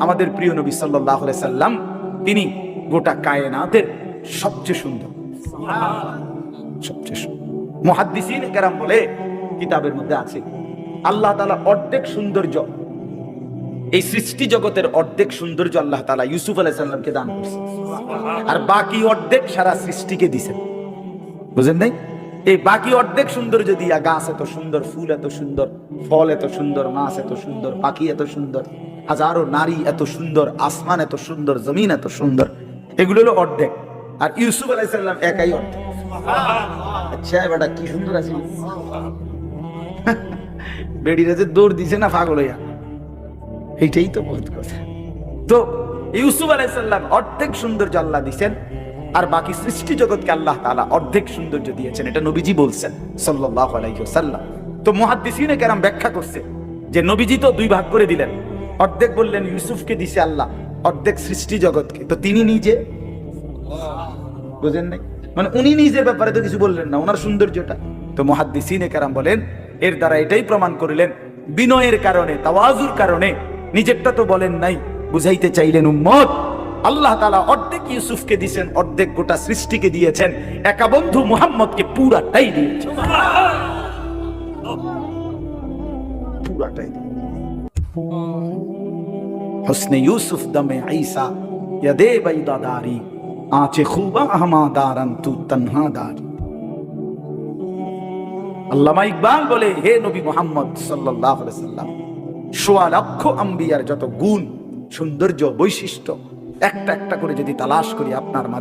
আমাদের প্রিয় নবী সাল্লাল্লাহু আলাইহি সাল্লাম তিনি গোটা কায়নাতের সবচেয়ে সুন্দর, সবচেয়ে সুন্দর। মুহাদ্দিসিন কেরাম বলে, কিতাবের মধ্যে আছে, আল্লাহ তাআলা অর্ধেক সৌন্দর্য, এই সৃষ্টি জগতের অর্ধেক সৌন্দর্য আল্লাহ তাআলা ইউসুফ আলাইহিস সালামকে দান করেছেন, আর বাকি অর্ধেক সারা সৃষ্টিকে দিয়েছেন। বুঝেন নাই? এই বাকি অর্ধেক সৌন্দর্য দিয়া, গাছ এত সুন্দর, ফুল এত সুন্দর, ফল এত সুন্দর, মাছ এত সুন্দর, পাখি এত সুন্দর, হাজারো নারী এত সুন্দর, আসমান এত সুন্দর, জমিন এত সুন্দর, এগুলো হলো অর্ধেক। আর ইউসুফ আলাইহিস সালাম একাই অর্ধেক। আচ্ছা বেটা কি সুন্দর আছে, বেড়িরা যে দৌড় দিছে না পাগল হইয়া, এইটাই তো বহুত কথা। তো ইউসুফ আলাইহিস সালাম অর্ধেক সৌন্দর্য আল্লাহ দিয়েছেন, আর বাকি সৃষ্টি জগৎকে আল্লাহ তাআলা অর্ধেক সৌন্দর্য দিয়েছেন। এটা নবীজি বলছেন সাল্লাল্লাহু আলাইহি ওয়াসাল্লাম। তো মুহাদ্দিসিনে কেরাম ব্যাখ্যা করছে যে নবীজি তো দুই ভাগ করে দিলেন, অর্ধেক বললেন ইউসুফকে দিছে আল্লাহ, অর্ধেক সৃষ্টি জগৎকে। তো তিনি নিজে, বুঝেন নাই, মানে উনি নিজের ব্যাপারে তো কিছু বললেন না, ওনার সৌন্দর্যটা। তো মুহাদ্দিসিনে কেরাম বলেন, এর দ্বারা এটাই প্রমাণ করিলেন, বিনয়ের কারণে, তাওয়াজুর কারণে নিজেরটা তো বলেন নাই, বুঝাইতে চাইলেন উম্মত আল্লাহ তাআলা অর্ধেক ইউসুফকে দিয়েছেন, অর্ধেক গোটা সৃষ্টিকে দিয়েছেন, একা বন্ধু মুহাম্মদকে পুরাটাই দিয়েছেন, পুরাটাই। হুসনে ইউসুফ দমে ঈসা ইয়াদে বাইদাদারি আঁচে খুবা আহমাদারান তু তনহাদারি। আল্লামা ইকবাল বলে, হে নবী মুহাম্মদ সাল্লাল্লাহু আলাইহি সাল্লাম, সোয়া লক্ষ আম্বিয়ার যত গুণ, সৌন্দর্য, বৈশিষ্ট্য একটা একটা করে যদি তালাশ করি আপনার মাঝে